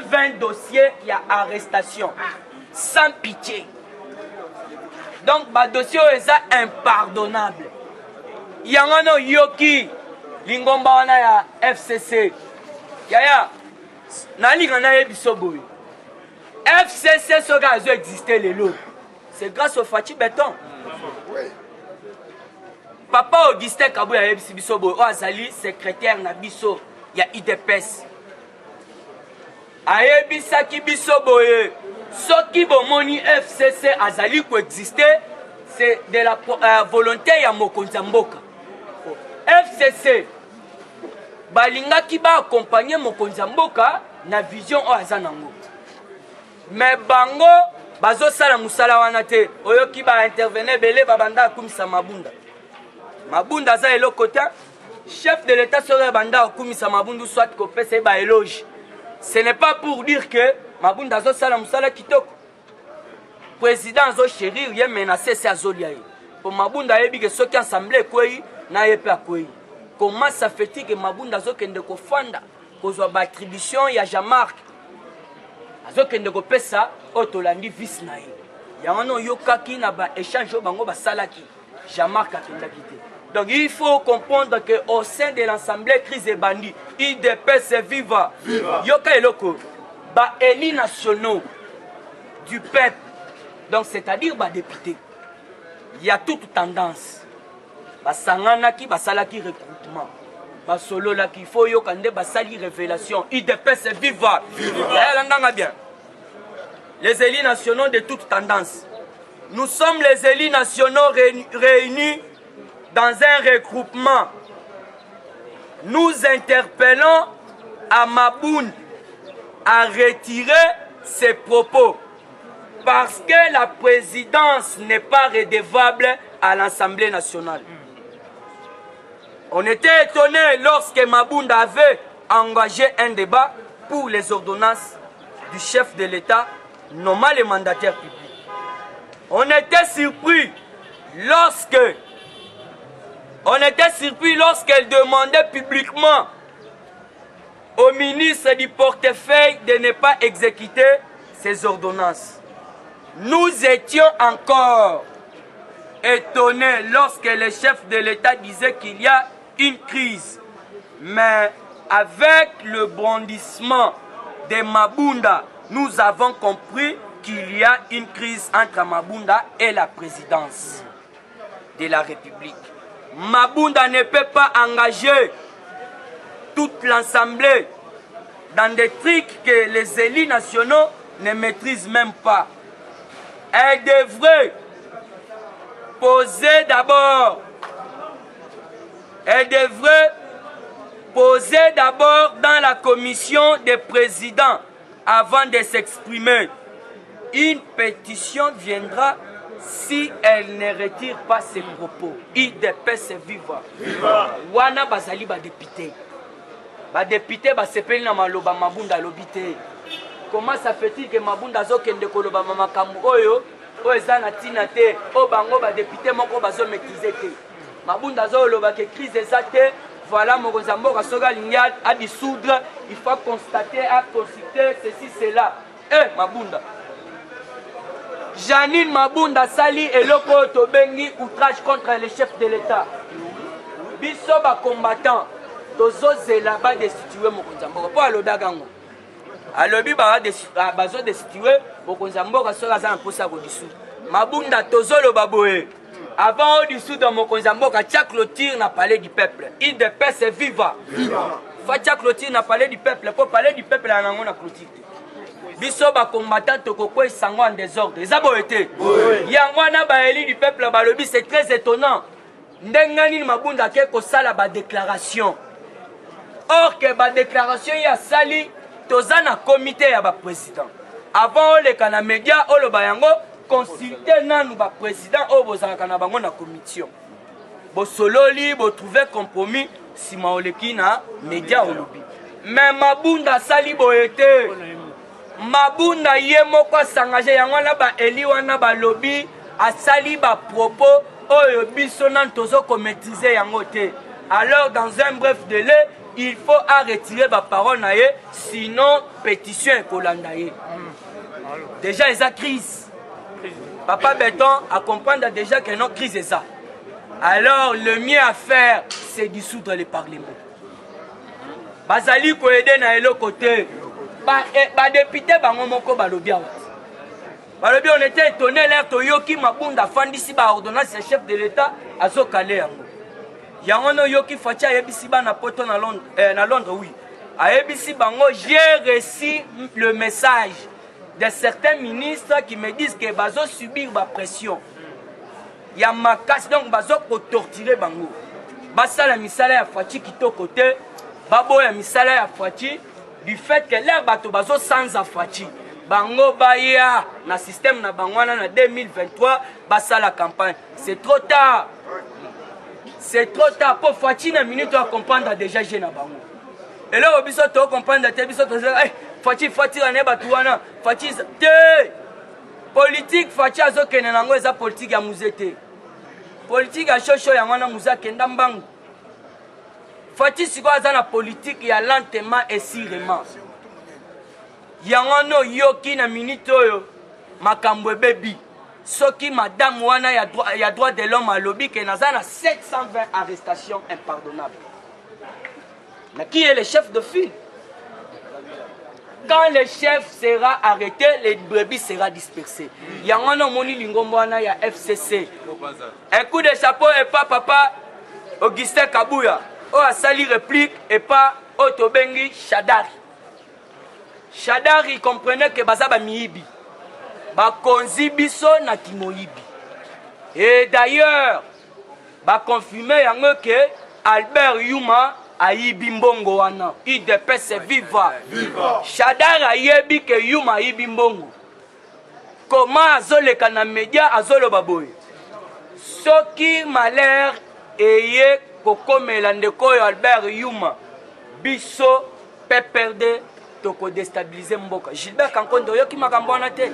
120 dossiers, il y a arrestation. Sans pitié. Donc, le dossier est impardonnable. Il y a un yoki, lingomba wana ya FCC. Yaya, nali gana yebisoboy. FCC soga azo exister les lots. C'est grâce au Fati Béton. Papa Augustin Kabouya yebisoboy. O azali secrétaire na biso ya IDPS. Ayebisaki bisoboy. Soki bomoni FCC azali coexister, c'est de la volonté ya mokonzi mboka. FCC balingaki ba accompagner mokonzi mboka na vision o azanango. Mais bango bazo sala musala wana te. Oyoki ba intervenir belé babanda akumisa mabunda. Mabunda za eloko te. Chef de l'état serait banda akumisa mabundu soit kopesa ba éloge. Ce n'est pas pour dire que Mabunda zo sala musala kitoko. Président zo chérir ye menacé c'est azolia. Pour Mabunda yebi que soki assemblée kwei na yepe akwei. Comment ça fait-il que Mabunda zo kende ko fanda kozwa ba attribution ya Jean-Marc. Azo kende ko pesa otolandi vice na ye. Ya wana yokaki na ba échange bango ba salaki. Jean-Marc akenda kité. Donc il faut comprendre que au sein de l'Assemblée crise et bandit, IDPS viva. Yoka eloko ba élus nationaux du peuple. Donc c'est-à-dire ba député. Il y a toute tendance. Ba sangana ki ba salaki recrutement. Ba solo la ki faut yokande ba sali révélation. IDPS viva. Landanga bien. Les élus nationaux de toute tendance. Nous sommes les élus nationaux réunis dans un regroupement. Nous interpellons à Maboun à retirer ses propos parce que la présidence n'est pas redevable à l'Assemblée nationale. On était étonnés lorsque Maboun avait engagé un débat pour les ordonnances du chef de l'État nommant les mandataires publics. On était surpris lorsqu'elle demandait publiquement au ministre du portefeuille de ne pas exécuter ces ordonnances. Nous étions encore étonnés lorsque le chef de l'État disait qu'il y a une crise. Mais avec le bondissement de Mabunda, nous avons compris qu'il y a une crise entre Mabunda et la présidence de la République. Mabunda ne peut pas engager toute l'Assemblée dans des trucs que les élus nationaux ne maîtrisent même pas. Elle devrait poser d'abord dans la commission des présidents avant de s'exprimer. Une pétition viendra si elle ne retire pas ses propos. IDPS viva. Wana bazali ba député. Ba député ba sepeli na maloba Mabunda lobité. Comment ça fait-il que Mabunda zo kende koloba makambo oyo ezana tina te o bango ba député moko bazo maîtriser te. Mabunda zo loba que crise ezate. Voilà Mokozamboka soga lignal à dissoudre, il faut constater, à consulter ceci cela. Mabunda. Janine Mabunda Sali et Loko Tobengi outrage contre le chef de l'État. Biso ba combattant tozo zela ba destituer Mokozamboka po alodagango. Alobi ba bazo destituer Mokozamboka soga za mposa ko dissoudre. Mabunda tozo lo baboé. Avant au dessous de Mokozamboka, Tchak Clôture n'a parlé du peuple. IDPS est viva. Tchak Clôture n'a parlé du peuple. Pour parler du peuple, il y a un clôture. Biso ba combattant Tokoko et Sango en désordre. Ils ont été. Yangwana ba élu du peuple balobi, c'est très étonnant. Ndengani Mabunda keko sala ba déclaration. Or que ba déclaration ya sali tozana comité ya ba président. Avant les kana média o lo bayango consulter nanu ba président o bozalaka na bango na commission. Bo sololi bo trouver compromis si maoleki na média olobi. Mais Mabunda sali bo été. Mabunda ye moko sangaje yango na ba eli wana ba lobby asali ba propos oyo biso nan tozo ko maîtriser yango te. Alors dans un bref délai il faut retirer ma parole na ye, sinon pétition et colandaye. Déjà ils ont crise. Papa Béton a comprendre déjà que non crise est ça. Alors le mieux à faire c'est dissoudre le parlement. Bazali ko aider na l'autre côté. Ba député bango moko balobi awa. Balobi on était étonné l'air toyoki mabunda fandisi ba ordonnance chef de l'état azokale yango. Yango no yoki facha yebisi ba na poto na Londres oui. Ayebisi bango j'ai reçu le message de certains ministres qui me disent que bazo subir ba pression. Ya makasi donc bazo ko torturer bango. Basala misala ya fachi kitoko te. Babo ya misala ya fachi du fait que l'air bato bazo sans afachi. Bango baya na système na bangwana na 2023 basa la campagne. C'est trop tard. C'est trop tard pour fachi na minute à comprendre déjà j'ai na bango. Et là obiso to comprendre te biso to eh fachi na ne bato wana fachi te politique fachi azo kene nango eza politique ya muzete. Politique ya shosho ya wana muzake ndambangu. Fachi siko aza na politique ya lentement et sûrement. Yangono yoki na minute oyo makambo bebi. Soki madame wana ya droit de l'homme à lobby que naza na 720 arrestations impardonnables. Mais qui est le chef de file? Quand le chef sera arrêté, les brebis sera dispersé. Yangono moni lingombo wana ya FCC. Un coup de chapeau et pas papa Augustin Kabouya. O a sali réplique et pas Otobengi Shadari. Shadari comprenait que Bazaba Miibi. Bakonzi biso na Timoibi. Et d'ailleurs, ba confirmé yango que Albert Yuma a yibi mbongo wana. IDPS viva. Shadari a yebi que Yuma a yibi mbongo. Comment azoleka na média azolo baboy. Soki malheur eye kokomela ndeko Albert Yuma biso pe perdre toko déstabiliser mboka. Gilbert Kankondo yoki makambo wana te.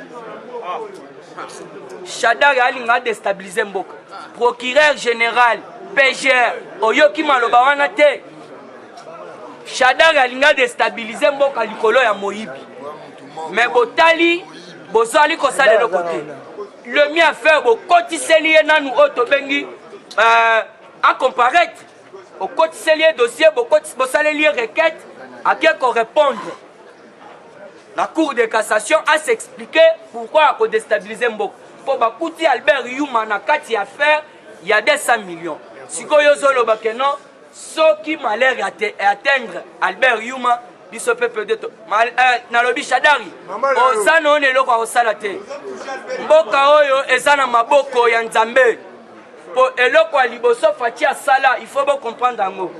Shadari alinga déstabiliser mboka. Procureur général PGR oyoki maloba wana te. Shadari alinga déstabiliser mboka likolo ya Moyibi. Mais botali bozali kosala le côté. Le mieux à faire bo kotiseli nanu otobengi à comparaître au côté de dossier, au salarié requête, à qui qu'on répondre. La Cour de cassation a s'expliqué pourquoi on déstabiliser Mbok. Pour Bakouti Albert Yuma na kati affaire, il y a 200 millions. Si vous avez bakeno, ce qui m'a l'air atteindre Albert Yuma, il se peut peut-être. Nalobi Shadari, Ozano ne loko osalate. Mboka oyo ezana maboko ya Nzambe. Pour eloko liboso fachi asala, il faut bien comprendre ngo.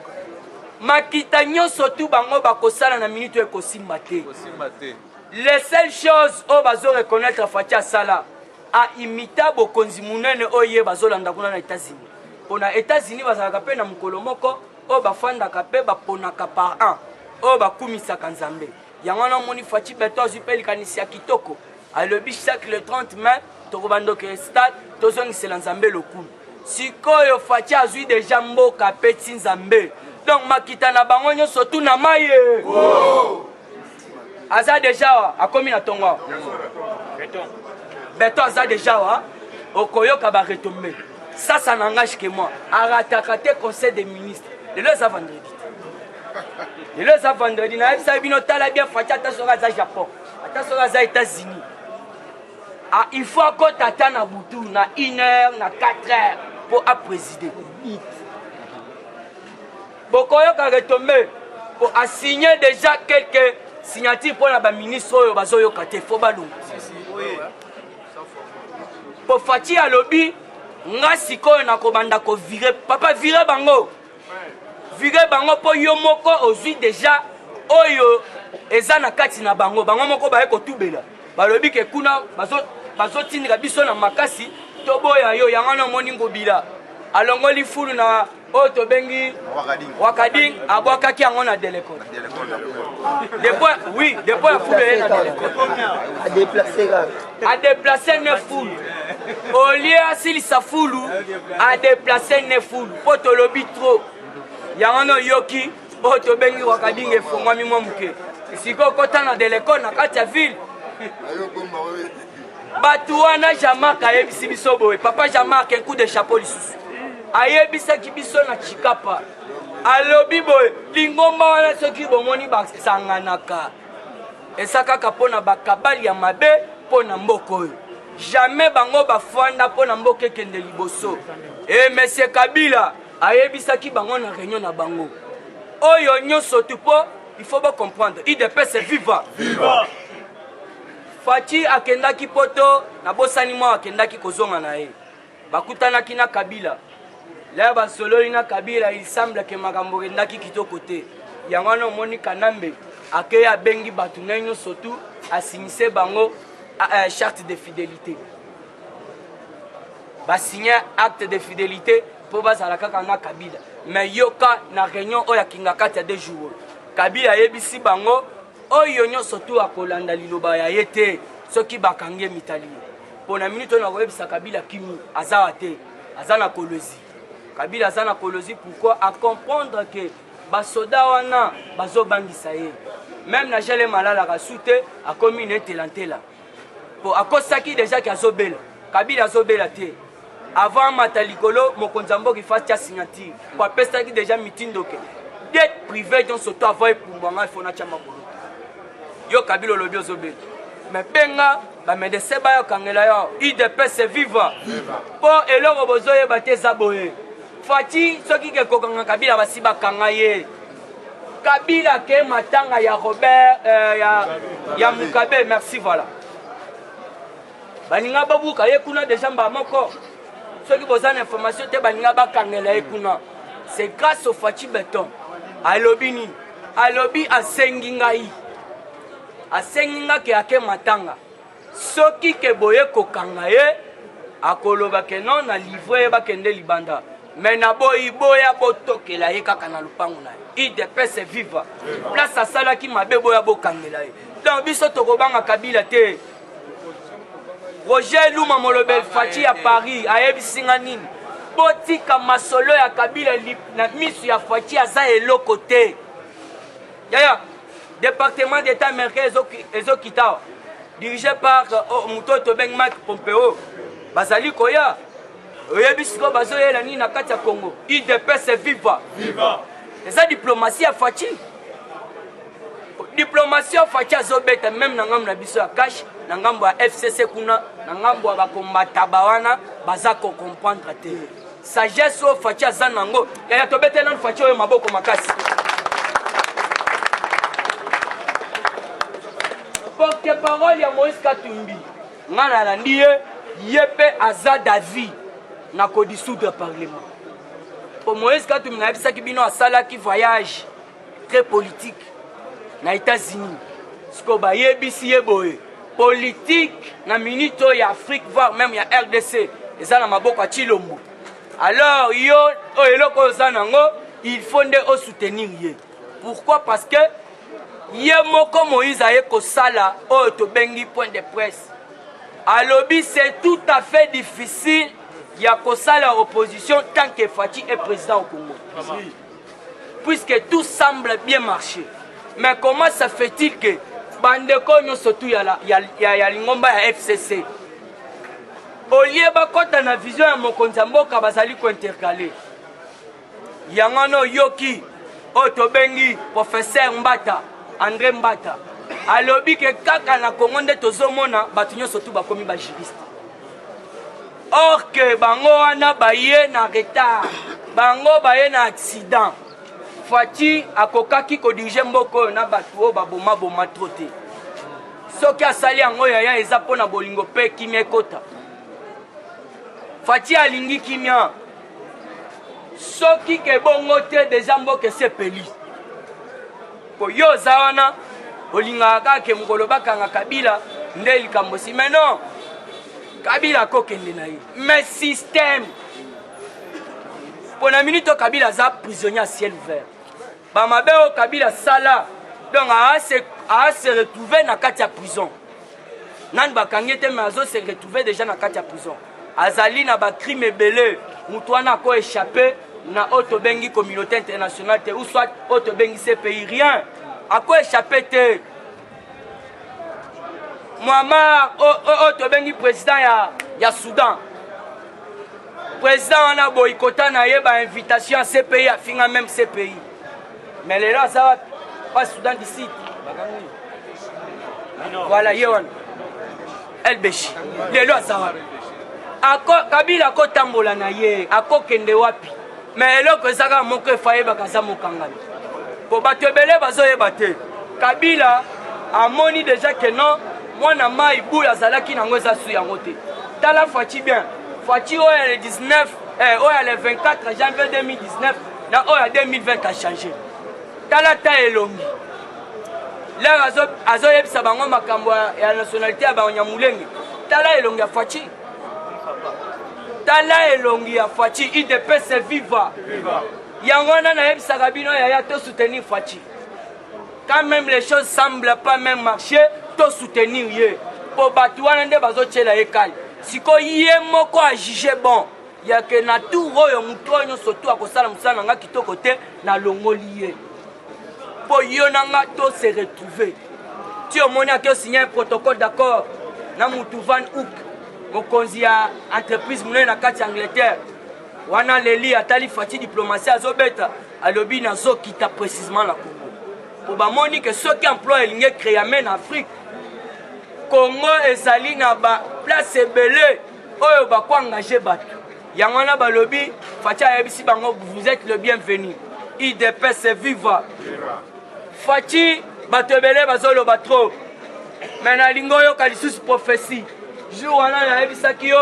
Makita nyonso tu bango bakosala na minute ekosimba te. Les seules choses o bazo reconnaître fachi asala a imita bokonzi munene oye bazolanda kuna na États-Unis. Pona États-Unis bazalaka pe na mukolo moko o bafandaka pe baponaka par an o bakumisaka Nzambe. Yango na moni fachi beto azupeli kanisi ya kitoko. Alobi chaque le 30 mai tokobando ke stade tozongisela Nzambe lokulu. Sikoyo fachi azui déjà mboka peti Nzambe. Donc makita na bango nyonso tu na maye. Aza déjà wa akomi na tongo. Beton aza déjà wa okoyoka ba retomber. Ça n'engage que moi. Aratakate conseil des ministres. Le lesa vendredi. Le lesa vendredi na ça bino tala bien fachi atasora za Japon. Atasora za États-Unis. Ah, il faut que tata na butu na 1 heure na 4 heures pour présider. Bokoyo ka retomber pour assigner déjà quelques signatures pour la ministre oyo bazoyo kate fo balou. Pour Fati à lobby nga sikoyo na kobanda ko virer papa virer bango. Virer bango po yo moko ozui déjà oyo eza na kati na bango moko ba ko tubela. Balobi ke kuna bazotindika biso na makasi toboya yo yangana moni ngobila alongoli fulu na oto bengi wakading abwakaki yango na deleko oui depuis fulu na deleko a déplacer ne fulu au lieu asili sa fulu a déplacer ne fulu poto lobi trop yangana yoki oyo tobengi wakabinga efongwami mwa moke sikoyo kotana de l'école na kati ya ville bato wana Jean-Marc ayebisi biso boye papa Jean-Marc un coup de chapeau lisusu ayebisaki biso na chikapa alobi boye lingomba wana soki bomoni basanganaka esa kaka mpona bakabali ya mabe mpona mboka oyo jamais bango bafanda mpona mboka ekende liboso e monsieur Kabila ayebisaki bango na réunion na bango oyo nyonso tu po il faut ba comprendre IDPS viva Fachi akendaki poto na bosani mwa akendaki kozonga na ye bakutanaki na Kabila la basololi na Kabila il semble que makambo kendaki kitoko te yango na omoni Kanambe akeya bengi batu na nyonso tu asignise bango charte de fidélité basigné acte de fidélité po bazala kaka na Kabila mais yoka na réunion oyo akinga kati ya 2 jours Kabila yebisi bango oyo nyonso tu akolanda liloba ya ye te soki bakange mitali pona minute na koyebisa Kabila kimi azawa te aza na kolozi Kabila aza na kolozi pourquoi à comprendre que basoda wana bazobangisa ye même na jele malala kasute akomi netelantela po akosaki déjà ki azobela Kabila azobela te avant matalikolo mokonzi mboka fati ya signature po apesaki déjà mitindo ke dette privée donc surtout avant epumbwanga ifona tia makolo yo Kabila olobi ozobela mais benga bamedese bayokangela yo IDPS viva po eloko bozoyeba te eza boye Fachi soki ke kokanga Kabila basi bakanga ye Kabila ke matanga ya Robert ya Mukabe merci voilà baninga babuka ye kuna déjà mba moko soki bozana information te baninga bakangela ye kuna c'est grâce au Fachi Beton alobi ni alobi asengi ngai asengi ke ake matanga soki ke boye kokanga ye akoloba ke non na livre bakende libanda mais na boyi boya botokela ye kaka na lupango na ye IDPS viva place asalaki mabe boya bokangela ye donc biso tokobanga Kabila te Roger Luma Molobel Fachi à Paris ayebisinga nini botika masolo ya Kabila na misu ya Fachi aza eloko te yaya département d'état américain ezokita dirigé par Mutoto Beng Mike Pompeo bazali koya oyebisiko bazoyela nini na kati ya Congo IDPS viva eza diplomatie ya Fachi diplomatie ya Fachi azobeta même na ngambo na biso ya cash na ngambo ya FCC kuna na ngambo ya bakombata bawana baza ko comprendre te sagesse o Fachi aza nango ya tobetela Fachi oyo maboko makasi porte-parole ya Moïse Katumbi ngana landi ye pe aza David na ko dissoudre parlement pour Moïse Katumbi na bisaki bino asalaki voyage très politique na États-Unis siko ba yebisi yeboye politique na minute ya Afrique voire même ya RDC eza na maboko ya Chilombo alors yo eloko ozanango il faut nde o soutenir ye pourquoi parce que ye moko Moïse aye kosala oyo tobengi point de presse alobi c'est tout à fait difficile ya kosala opposition tant que Fachi est président au Congo puisque tout semble bien marcher mais comment ça fait-il que bandeko nyonso tu ya lingomba ya FCC olie bakota na vision ya mokonzi mboka bazali ko intercaler yango no yoki oyo tobengi professeur Mbata André Mbata alobi ke kaka na Congo nde tozomona bato nyonso tu bakomi ba juriste or que bango wana baye na retard bango baye na accident Fachi akokaki ko dirige mboko na bato oyo baboma trop te soki asali yango yaya eza mpona bolingo mpe kimia ekota Fachi alingi kimia soki ke bongo te deja mboka esepeli po yo oza wana olingaka kaka ke mokolo bakanga Kabila nde likambo si mais non Kabila akokende na ye mais système mpona minute Kabila aza prisonnier à ciel ouvert bamabe oyo Kabila sala donc a se retrouver na kati ya prison nani bakangi te mais azo se retrouver déjà na kati ya prison azali na bacrime ebele mutu wana ako échappé na oto bengi communauté internationale te ou soit oto bengi ces pays rien à quoi échapper te Muammar oto bengi président ya Soudan président on a boycotté na yeba invitation à ces pays à finir même ces pays mais les là ça va pas Soudan d'ici voilà yewan El Beshi les là ça va ako Kabila ko tambola na ye ako kende wapi mais eloko ezaka moko efaye bakaza mokangami po bato ebele bazoyeba te Kabila amoni déjà que non mwana mai boule azalaki nango eza su yango te tala Fachi bien Fachi oyo le 19 oyo le 24 janvier 2019 na oyo 2020 a changé tala ta elongi là azoyebisa bango makambo ya nationalité ya banyamulenge tala elongi ya Fachi tala elongi ya Fachi IDPS viva yango wana nayebisaka bino yaya to soutenir Fachi quand même les choses semblent pas même marcher to soutenir ye po bato wana nde bazotyela ye kali siko ye moko a jugé bon yake na tour oyo moto oyo nyonso to akosala mosala na nga kitoko te na longoli ye po yo na nga to se retrouver ti omoni ake osigné un protocole d'accord na mutu Van Hook mokonzi ya entreprise monene na kati ya Angleterre wana leli atali Fachi diplomatie azobeta alobi nazokita précisément la Congo po bamoni ke soki emploi elingi créé en Afrique Congo ezali na ba place ebele oyo bako engagé bato yango wana balobi Fachi ayebisi bango vous êtes le bienvenu IDPS viva Fachi bato ebele bazoloba trop mais na lingo oyoka lisusu prophétie jour wana nayebisaki yo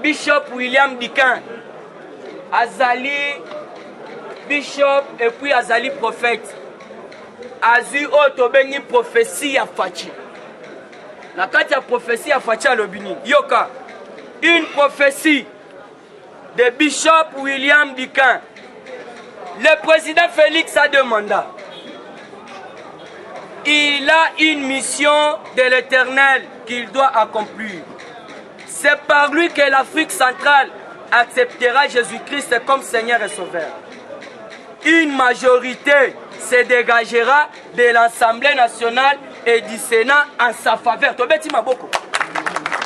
Bishop William Dikin azali Bishop et puis azali prophète azui oyo tobengi prophétie ya Fachi na kati ya prophétie ya Fachi alobi nini yoka une prophétie de Bishop William Dikin. Le président Félix a deux mandats. Il a une mission de l'Éternel qu'il doit accomplir. C'est par lui que l'Afrique centrale acceptera Jésus-Christ comme Seigneur et Sauveur. Une majorité se dégagera de l'Assemblée nationale et du Sénat en sa faveur. Tobeti maboko.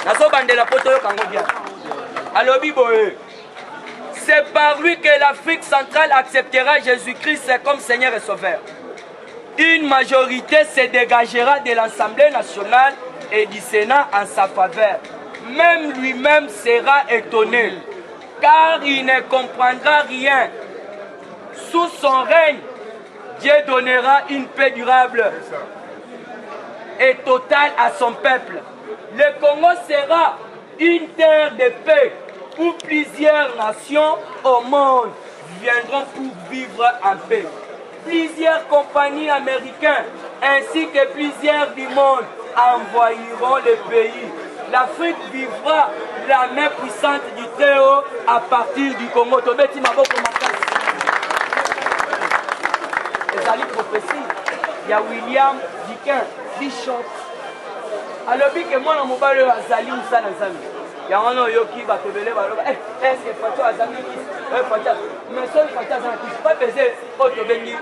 Nazo bandela poto yo kango bien. Alobi boye. C'est par lui que l'Afrique centrale acceptera Jésus-Christ comme Seigneur et Sauveur. Une majorité se dégagera de l'Assemblée nationale et du Sénat en sa faveur. Même lui-même sera étonné, car il ne comprendra rien. Sous son règne, Dieu donnera une paix durable et totale à son peuple. Le Congo sera une terre de paix où plusieurs nations au monde viendront pour vivre en paix. Plusieurs compagnies américaines ainsi que plusieurs du monde envahiront le pays. L'Afrique vivra la main puissante du Très-Haut à partir du Congo. Tobeti maboko makasi. Ezali prophétie. Il y a William Dikin, Bishop. Alobi ke mwana mobali azali musana nzambe. Yango no yoki batobele baloba est-ce que Fachi azali ki Fachi mais seul Fachi azali pas baiser auto bengi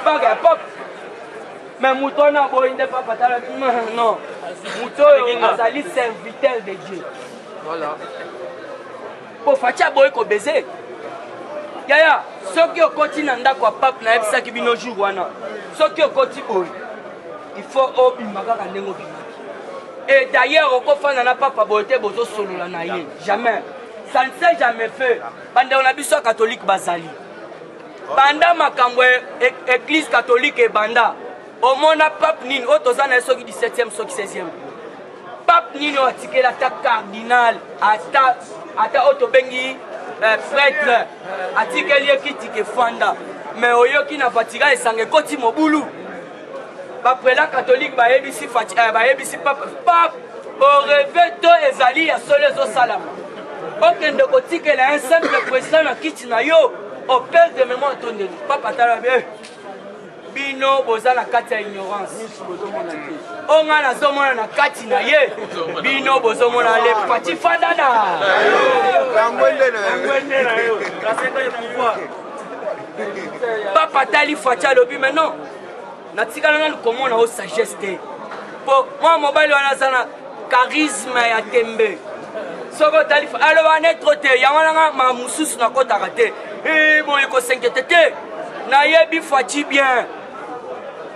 pas ga pop mais mutona boinde pas patala non muto azali serviteur de Dieu voilà pour Fachi boy ko baiser yaya soki okoti na ndako ya pape na yebisaki bino jour wana soki okoti boy il faut obima kaka ndenge obima. Et d'ailleurs, au confort n'a pas boité bozo solo la naïe. Jamais. Ça ne s'est jamais fait. Pendant la bishop catholique Basali. Pendant ma camoué, église catholique et banda. Au monde a pape nin, autozan est soki 17e, soki 16e. Pape nin a tiqué l'attaque cardinal, ata autobengi, prêtre, a tiqué lieki tiqué fanda. Mais au yoki n'a pas tiré et sangue koti moboulou. Après la catholique, baebisi pape au réveil to ezali ya solezo salama. Aucun de côté que un simple président na kitinayo au père de mémoire tonné. Papa talabe. bino boza na kati ya ignorance onga nazomona na kati na ye bino bozomona le pati fandana papa tali Fachi alobi maintenant natikala nanu komona o sagesse te po mwa mobali wana aza na charisme ya tembe soko tali aloba netro te yango nanga ma mosusu nakotaka te boye kosenkete te nayebi Fachi bien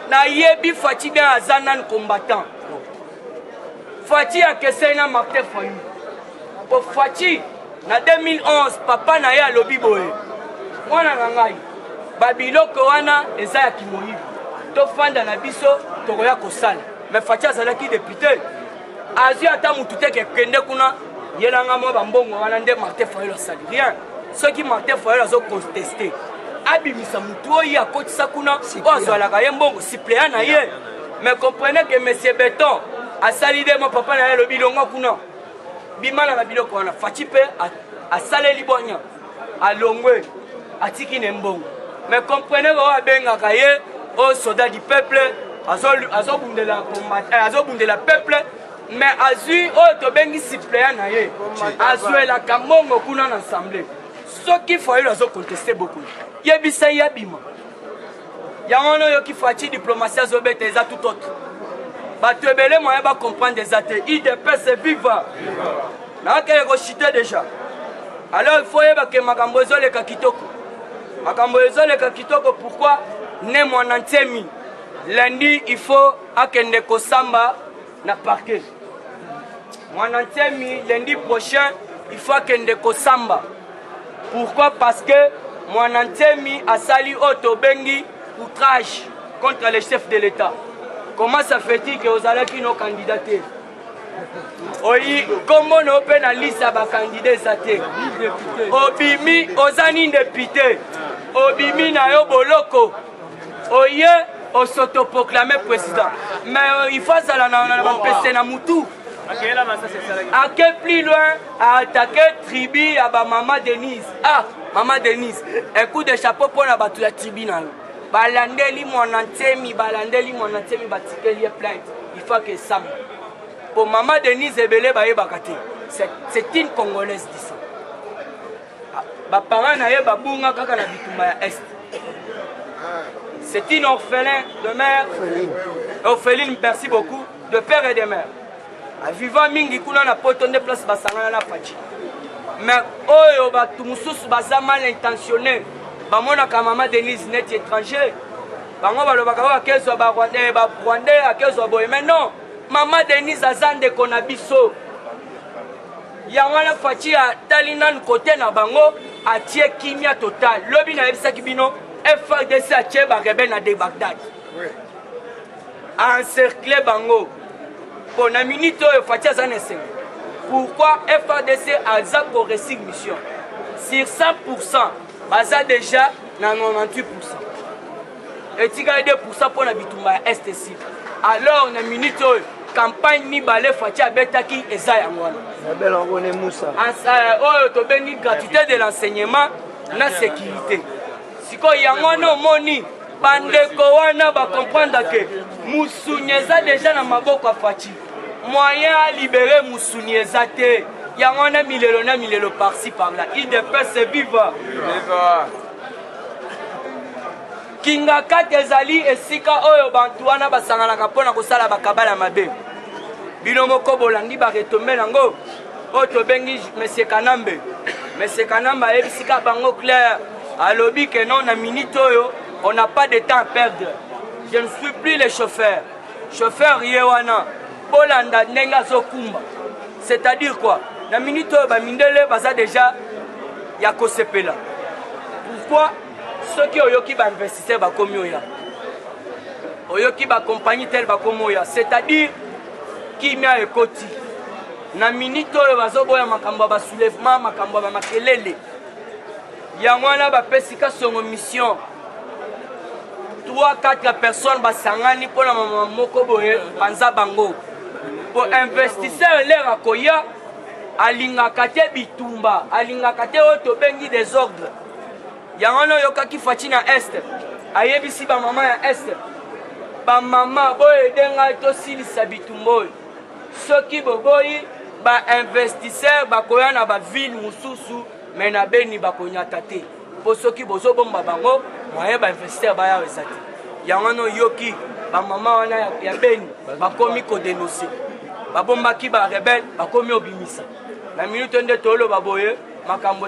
nayebi Fachi bien aza nanu combattant Fachi akesei na Martin Fayulu po Fachi na 2011 papa na ye alobi boye mwana na ngai babiloko wana eza ya kimoyibi tofanda na biso tokoya kosala mais Fachi azalaki député azwi ata mutu te kekende kuna yelanga mwa bambongo wana nde Martin Fayulu asali rien soki Martin Fayulu azoconteste abimisa mutu oyo akotisa kuna oyo azwalaka ye mbongo suppléant na ye mais comprenez que monsieur Beton asali de mo papa na ye lobi longo kuna bimana na biloko wana Fachi mpe asaleli bonya alongwe atiki ne mbongo mais comprenez oyo abengaka ye au soldat du peuple azobundela peuple mais azwi oyo tobengi suppléant na ye azwelaka mbongo kuna na assemblée soki Fayulu azoconteste beaucoup yebisa ye abima yango wana oyoki Fachi diplomatie azobeta eza tout autre bato ebele moyen bacomprendre eza te idps viva nakele kochite déjà alors il faut yeba ke makambo ezoleka kitoko pourquoi ne mwana ntemi lundi il faut akende kosamba na parquet mwana ntemi lundi prochain il faut akende kosamba pourquoi parce que mwana ntemi asali otobengi outrage contre les chefs de l'État. Comment ça fait-il que vous allez qui nos candidats? Oui, comment nous avons la liste à candidats? Obimi, Ozani député. Obimi na yo boloko. Oye, on s'autoproclamé président. Mais il faut ça na peste na mutu. À quel plus loin à attaquer tribu à Maman Denise. Ah, Maman Denise, un coup de chapeau pour la battue la tribu. Balandeli monantemi batikeli plainte. Il faut que ça. Pour Maman Denise Ebele baye bakate. C'est une Congolaise dit ça. Ba parents na ye babunga kaka na bitumba ya est. C'est une orphelin de mère. Orpheline, merci beaucoup, de père et de mère. A vivant mingi kuna na potonde place basangana na Fachi. Mais oyo batu mususu baza mal intentionné. Bamona ka Maman Denise net étranger. Bango balobaka ba kezo ba Rwandais akezo boye. Mais non, Maman Denise azande konabiso. Yangwana Fachi a talinan côté na bango atie kimia total. Lobi na yebisa kibino FARDC a tie ba rebelle na de Bagdad. Oui. Encercler bango. Pour la minute Fachi azane seng. Pourquoi FARDC a za pour réussir mission? Sur 100%, baza déjà na 98%. Et tika 2% pour la bitumba est ici. Alors na minute campagne ni balé Fachi abetaki eza yangwana. La belle Ngone Moussa. Oh to beni gratuité de l'enseignement na sécurité. Siko yangwana moni bandeko wana ba comprendre que Moussounyeza déjà na maboko ya Fachi. Moyen à libérer Moussounyeza te. Yangwana milelo par-ci par-là. Il dépêche se vivre. Kinga katezali esika oyo bantu wana basanganaka mpona kosala bakabala mabe. Bino moko bolandi baretombe nango oyo tobengi Monsieur Kanambe. Monsieur Kanambe ayebisika bango clair alobi que non na minute oyo on n'a pas de temps à perdre. Je ne suis plus le chauffeur. Chauffeur yewana bolanda ndenge azokumba. C'est-à-dire quoi? Na minute oyo bamindele baza déjà ya kosepela. Pourquoi? Ceux qui ont qui investisseurs bakomi oya. Oyoki ba compagnie tel bakomi oya. C'est-à-dire qui m'a ekoti. Na minute oyo bazoboya makambo ba soulèvement makambo ba makelele. Yangwana ba pesika son mission. 3-4 personnes basangani pour la maman moko boye panza bango. Pour investisseur l'air akoya alingaka te bitumba, alingaka te oyo tobengi désordre. Yangwana yokaki Fachi na est. ayebisi bamama ya este bamama boyedenga tosilisa bitumba oyo soki boboyi bainvestisseur bakoya na baville mosusu me na Beni bakonyata te mpo soki bozobomba bango moye bainvestisseur baya eza te yango wana oyoki bamama wana ya Beni bakomi kodenonse babombaki barebele bakomi obimisa na minute nde toloba boye makambo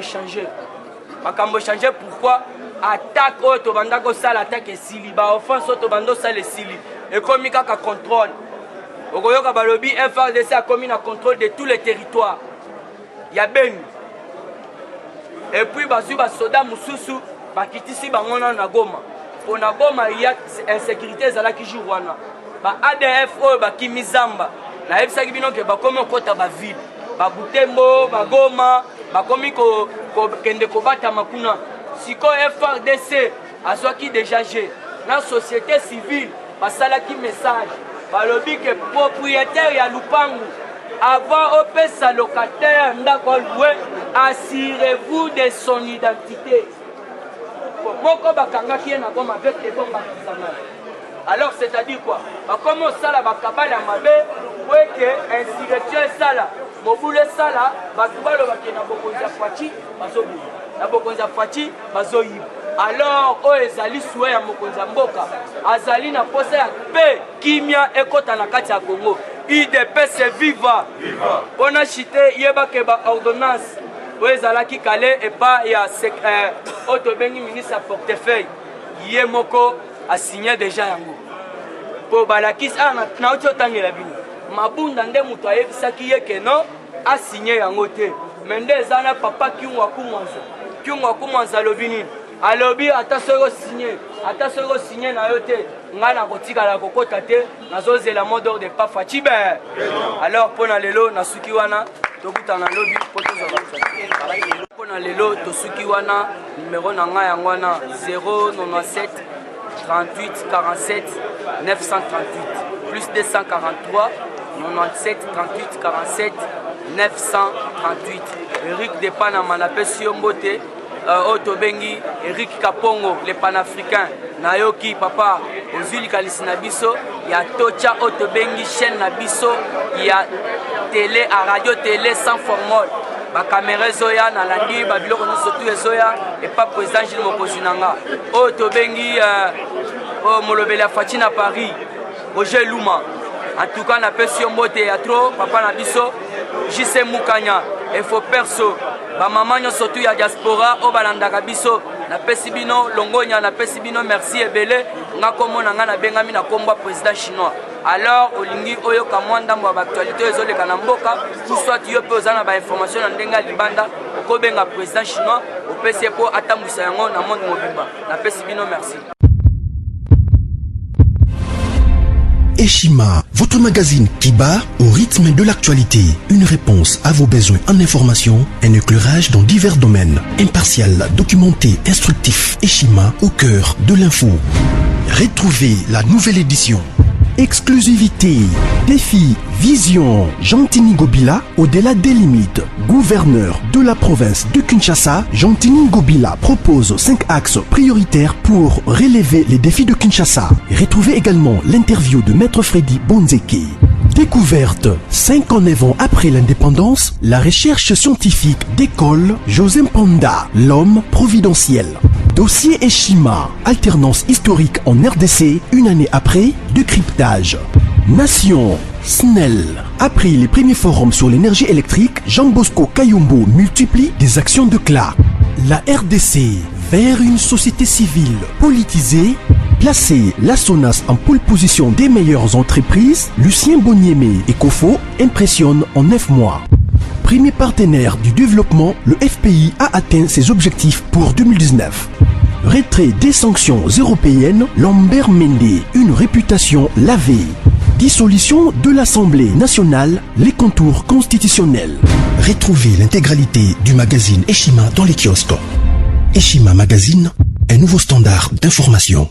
echange pourquoi attaque oyo tobanda kosala attaque esili baoffense oyo tobanda osala esili ekomi kaka contrôle okoyoka balobi FARDC akomi na contrôle de tous les territoires ya Beni et puis bazwi basoda mosusu bakitisi bango na Goma mpo na Goma ya insécurité ezalaki jour wana ba ADF oyo bakimi zamba nayebisaki bino ke bakomi okota baville babutembo bagoma bakomi kokende kobatama kuna sikoyo FARDC azwaki déjà je na société civile basalaki message balobi ke propriétaire ya lupangu avant opesa locataire ndako aloué assurez-vous de son identité moko bakangaki ye na Goma avec les bombes artisanales. Alors c'est-à-dire quoi bakomi osala bakabala ya mabe po eke insurrection esala mobulu esala bato balobaki na bokonzi ya Fachi bazobuya na bokonzi ya Fachi bazoyiba. Alors oyo ezali suwe ya mokonzi ya mboka azali na posa ya pe kimia ekota na kati ya Congo IDPS viva mpona chite yebake ba ordonnance oyo ezalaki kale epa ya oyo tobengi ministre ya portefeuille ye moko asigné déjà yango mpo balakisi nauti otangela bino mabunda nde moto ayebisaki ye keno asigné yango te me nde eza na papa kiungwa kumwanza alobi nini alobi ata soki osigné na yo te ngai nakotikala kokota te nazozela mot d'ordre pa Fachi be alors mpona lelo nasuki wana tokutana lobi mpo tozala mpona lelo tosuki wana numero na ngai yango wana 097 38 47 938 plus 243 97 38 47 938 Eric de Panama napesi yo mbote oyo tobengi Eric Kapongo le panafricain nayoki papa ozwi likalisi na biso ya tocha oyo tobengi chaîne na biso ya télé a radio télé sans formol bakamera ezoya nalandi babiloko nyonso tu ezoya epa président Gilles Mokonzi nanga oyo tobengi molobeli ya Fachi na Paris Roger Luma en tout cas napesi yo mbote ya tro papa na biso JC Mukanya efo perso bamama nyonso tu ya diaspora oyo balandaka biso napesi bino longonya napesi bino merci ebele nga komona nga nabengami na kombo président chinois. Alors olingi oyoka mwa ndambo ya baactualité ezoleka na mboka tout soit yo mpe oza na bainformation na ndenge ya libanda okobenga président chinois opesi mpo atambwisa yango na monde mobimba napesi bino merci. Eshima, votre magazine qui bat au rythme de l'actualité. Une réponse à vos besoins en information, un éclairage dans divers domaines. Impartial, documenté, instructif. Eshima au cœur de l'info. Retrouvez la nouvelle édition. Exclusivité, défi, vision. Jean-Tini Ngobila, au-delà des limites. Gouverneur de la province de Kinshasa, Jean-Tini Ngobila propose 5 axes prioritaires pour relever les défis de Kinshasa. Retrouvez également l'interview de Maître Freddy Bonzeke. Découverte, 59 ans après l'indépendance, la recherche scientifique d'école José Mpanda, l'homme providentiel. Dossier Eshima, alternance historique en RDC, une année après, décryptage. Nation, SNEL. Après les premiers forums sur l'énergie électrique, Jean Bosco Kayombo multiplie des actions de CLA. La RDC, vers une société civile politisée. Placer la SONAS en pole position des meilleures entreprises, Lucien Boniemé et Kofo impressionnent en 9 mois. Premier partenaire du développement, le FPI a atteint ses objectifs pour 2019. Retrait des sanctions européennes, Lambert Mende, une réputation lavée. Dissolution de l'Assemblée nationale, les contours constitutionnels. Retrouvez l'intégralité du magazine Eshima dans les kiosques. Eshima Magazine, un nouveau standard d'information.